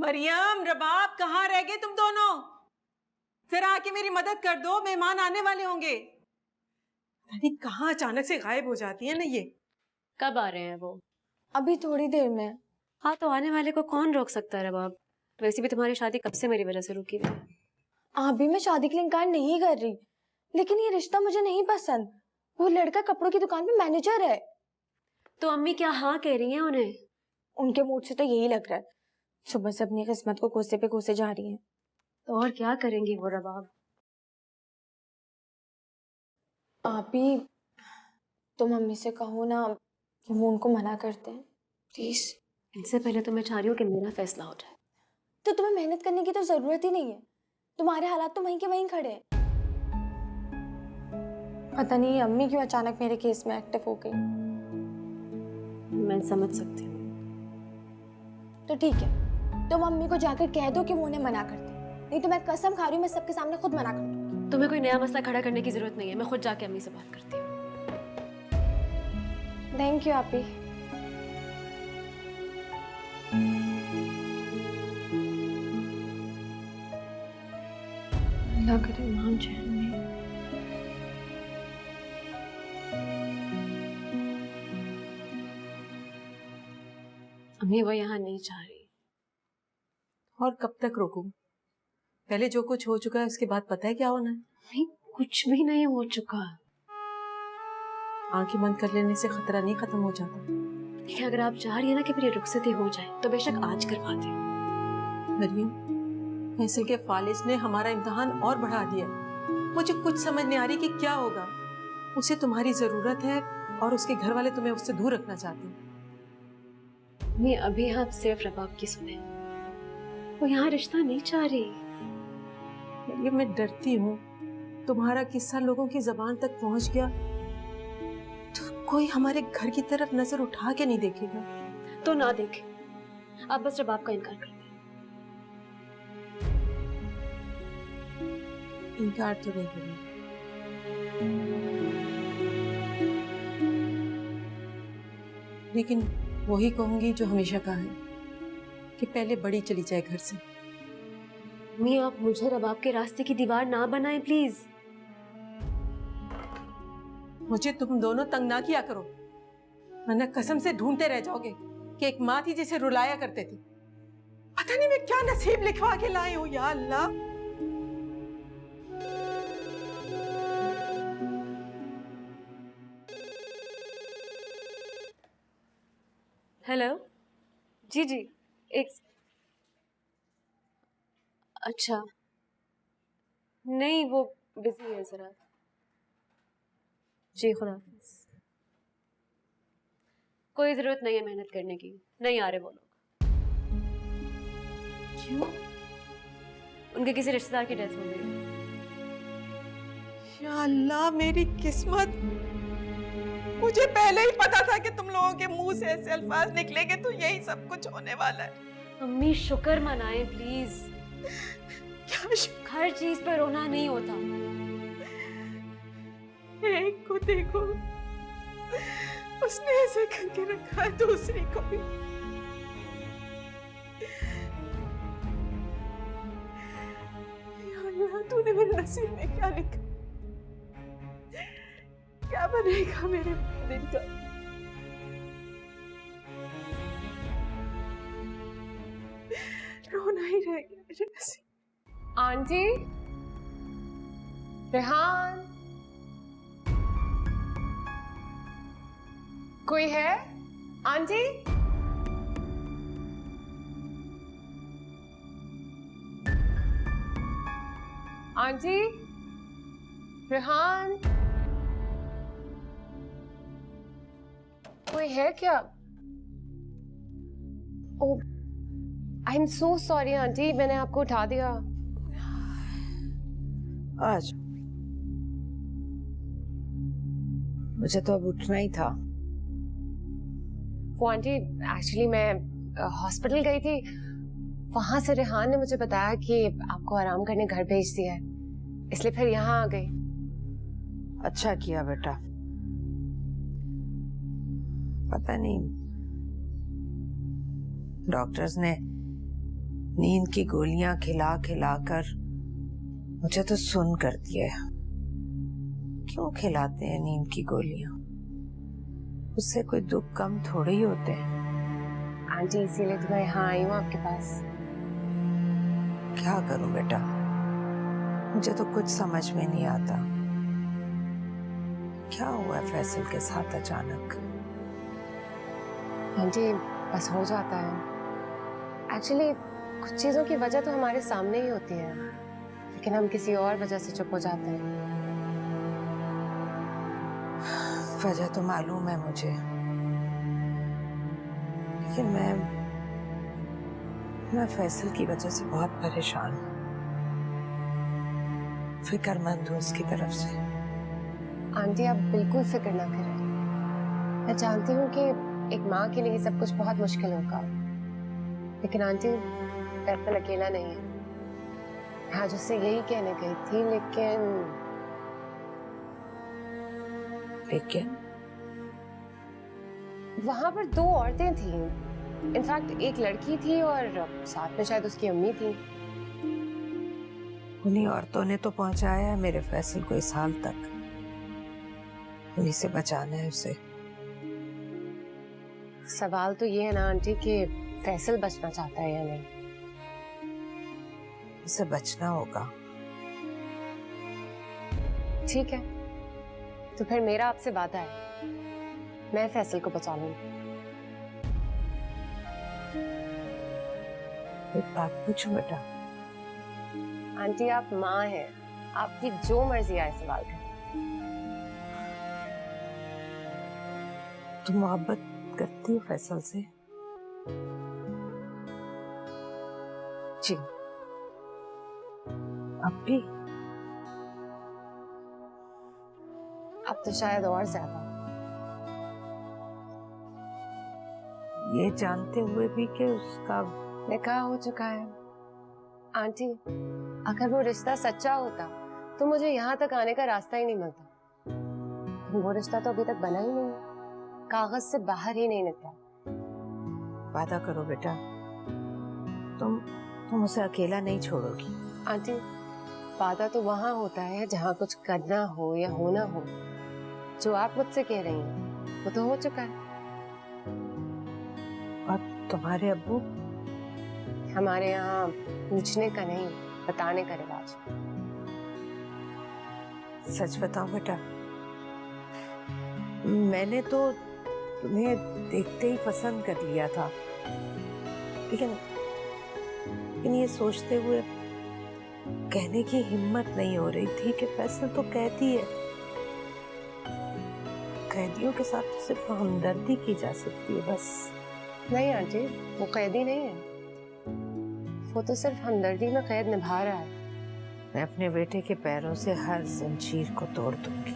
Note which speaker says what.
Speaker 1: मरियम, रबाब, कहाँ रह गए तुम दोनों? जरा आके मेरी मदद कर दो, मेहमान आने वाले होंगे। नहीं कहाँ अचानक से गायब हो जाती है ना ये।
Speaker 2: कब आ रहे हैं वो?
Speaker 3: अभी थोड़ी देर में।
Speaker 2: हाँ तो आने वाले को कौन रोक सकता है रबाब? वैसे भी तुम्हारी शादी कब से मेरी वजह से रुकी हुई है।
Speaker 3: अभी मैं शादी के लिए इनकार नहीं कर रही, लेकिन ये रिश्ता मुझे नहीं पसंद। वो लड़का कपड़ों की दुकान पे मैनेजर है।
Speaker 2: तो अम्मी क्या हाँ कह रही हैं उन्हें?
Speaker 3: उनके मूड से तो यही लग रहा है। सुबह से अपनी किस्मत को कोसे पे कोसे जा रही हैं।
Speaker 2: तो और क्या करेंगी वो रबाब?
Speaker 3: आप ही तो मम्मी से कहो ना कि वो उनको मना करते हैं प्लीज।
Speaker 2: इससे पहले तो मैं चाह रही हूँ कि मेरा फैसला हो जाए।
Speaker 3: तो तुम्हें मेहनत करने की तो जरूरत ही नहीं है। तुम्हारे हालात तो वहीं के वहीं खड़े हैं। पता नहीं अम्मी क्यों अचानक मेरे केस में एक्टिव हो गई।
Speaker 2: मैं समझ सकती हूँ।
Speaker 3: तो ठीक है, तुम अम्मी को जाकर कह दो कि वो उन्हें मना करते, नहीं तो मैं कसम खा रही हूँ मैं सबके सामने खुद मना कर दूंगी।
Speaker 2: तुम्हें कोई नया मसला खड़ा करने की जरूरत नहीं है, मैं खुद जाके अम्मी से बात करती हूँ।
Speaker 3: थैंक यू आपी। अल्लाह करे मान जाए।
Speaker 2: अम्मी वो यहाँ नहीं चाह रही।
Speaker 1: और कब तक रोकूं? पहले जो कुछ हो चुका है उसके बाद पता है क्या होना है?
Speaker 2: नहीं कुछ भी नहीं हो चुका।
Speaker 1: आंखें बंद कर लेने से खतरा नहीं खत्म हो जाता।
Speaker 2: लेकिन अगर आप चाह रही है ना कि मेरी रुखसती हो जाए तो बेशक आज करवा दे।
Speaker 1: मरियम, फैसल के फालिज ने हमारा इम्तिहान और बढ़ा दिया। मुझे कुछ समझ नहीं आ रही कि क्या होगा। उसे तुम्हारी जरूरत है और उसके घर वाले तुम्हें उससे दूर रखना चाहते हैं।
Speaker 2: मैं अभी आप सिर्फ रबाब की सुने, वो यहाँ रिश्ता नहीं चाह रही।
Speaker 1: ये मैं डरती हूँ तुम्हारा किस्सा लोगों की जबान तक पहुंच गया तो कोई हमारे घर की तरफ नजर उठा के नहीं देखेगा।
Speaker 2: तो ना देखे, आप बस रबाब का इनकार कर दें।
Speaker 1: इनकार तो नहीं करूंगी। लेकिन वही कहूंगी जो हमेशा कहा है कि पहले बड़ी चली जाए घर से।
Speaker 2: मी आप मुझे रबाब के रास्ते की दीवार ना बनाएं प्लीज।
Speaker 1: मुझे तुम दोनों तंग ना किया करो, वरना कसम से ढूंढते रह जाओगे कि एक माँ थी जिसे रुलाया करते थे। पता नहीं मैं क्या नसीब लिखवा के लाई हूं या अल्लाह।
Speaker 2: हेलो जी जी एक अच्छा नहीं वो बिजी है जरा। जी खुदा हाफिज़। कोई जरूरत नहीं है मेहनत करने की, नहीं आ रहे वो लोग।
Speaker 1: क्यों?
Speaker 2: उनके किसी रिश्तेदार की डेथ हो गई।
Speaker 1: या अल्लाह मेरी किस्मत। मुझे पहले ही पता था कि तुम लोगों के मुंह से ऐसे अल्फाज निकलेंगे तो यही सब कुछ होने वाला है।
Speaker 2: अम्मी शुक्र मनाएं प्लीज।
Speaker 1: क्या
Speaker 2: हर चीज पे रोना नहीं होता।
Speaker 1: एक को देखो उसने ऐसे करके रखा है, दूसरी को भी। या अल्लाह तूने मेरे नसीब में क्या लिखा? क्या बनेगा मेरे दिन का? रोना ही रह गया मेरे नसीब।
Speaker 4: आंटी, रेहान, कोई है? आंटी, आंटी, रेहान, कोई है क्या? Oh, I am so sorry aunty, मैंने आपको उठा दिया।
Speaker 5: आज मुझे तो अब उठना ही था।
Speaker 4: वो आंटी एक्चुअली मैं हॉस्पिटल गई थी, वहां से रेहान ने मुझे बताया कि आपको आराम करने घर भेज दिया है, इसलिए फिर यहाँ आ गई।
Speaker 5: अच्छा किया बेटा। पता नहीं डॉक्टर्स ने नींद की गोलियां खिला खिला कर मुझे तो सुन कर दिया। क्यों खिलाते हैं नींद की गोलियां? उससे कोई दुख कम थोड़े ही होते हैं।
Speaker 4: आंटी इसीलिए तो मैं यहाँ आई हूँ आपके पास।
Speaker 5: क्या करूं बेटा, मुझे तो कुछ समझ में नहीं आता। क्या हुआ है फैसल के साथ अचानक?
Speaker 4: आंटी बस हो जाता है। एक्चुअली कुछ चीजों की वजह तो हमारे सामने ही होती है, लेकिन हम किसी और वजह से चुप हो जाते हैं।
Speaker 5: वजह तो मालूम है मुझे, लेकिन मैं फैसल की वजह से बहुत परेशान हूँ, फिक्रमंद हूँ उसकी तरफ से।
Speaker 4: आंटी आप बिल्कुल फिक्र ना करें। मैं जानती हूँ कि एक माँ के लिए सब कुछ बहुत मुश्किल होगा, लेकिन आंटी फैसल अकेला नहीं है। आज उससे यही कहने गई थी,
Speaker 5: लेकिन
Speaker 4: वहां पर 2 औरतें थी। इनफैक्ट एक लड़की थी और साथ में शायद उसकी अम्मी थी।
Speaker 5: उन्हीं औरतों ने तो पहुंचाया है मेरे फैसल को इस हाल तक। उन्हीं से बचाना है उसे।
Speaker 4: सवाल तो ये है ना आंटी कि फैसल बचना चाहता है या नहीं।
Speaker 5: उसे बचना होगा।
Speaker 4: ठीक है, तो फिर मेरा आपसे वादा है, मैं फैसल को बचा लूंगी।
Speaker 5: एक बात पूछूं बेटा?
Speaker 4: आंटी आप माँ हैं, आपकी जो मर्जी आए सवाल करें।
Speaker 5: तुम मोहब्बत करती हो फैसल से?
Speaker 4: जी।
Speaker 5: अब भी?
Speaker 4: अब तो शायद और ज्यादा।
Speaker 5: ये जानते हुए भी कि उसका
Speaker 4: निकाह हो चुका है। आंटी अगर वो रिश्ता सच्चा होता तो मुझे यहाँ तक आने का रास्ता ही नहीं मिलता। वो रिश्ता तो अभी तक बना ही नहीं है, कागज से बाहर ही नहीं निकला।
Speaker 5: वादा करो बेटा, तुम उसे अकेला नहीं छोड़ोगी।
Speaker 4: आंटी वादा तो वहां होता है जहाँ कुछ करना हो या होना हो। जो आप मुझसे कह रही हैं वो तो हो चुका है।
Speaker 5: और तुम्हारे अब्बू?
Speaker 4: हमारे यहाँ पूछने का नहीं, बताने का रिवाज।
Speaker 5: सच बताओ बेटा, मैंने तो तुम्हें देखते ही पसंद कर लिया था, लेकिन ये सोचते हुए कहने की हिम्मत नहीं हो रही थी कि फैसल तो कहती है। कैदियों के साथ तो सिर्फ हमदर्दी की जा सकती है बस।
Speaker 4: नहीं आंटी, वो कैदी नहीं है, वो तो सिर्फ हमदर्दी में कैद निभा रहा है।
Speaker 5: मैं अपने बेटे के पैरों से हर जंजीर को तोड़ दूंगी।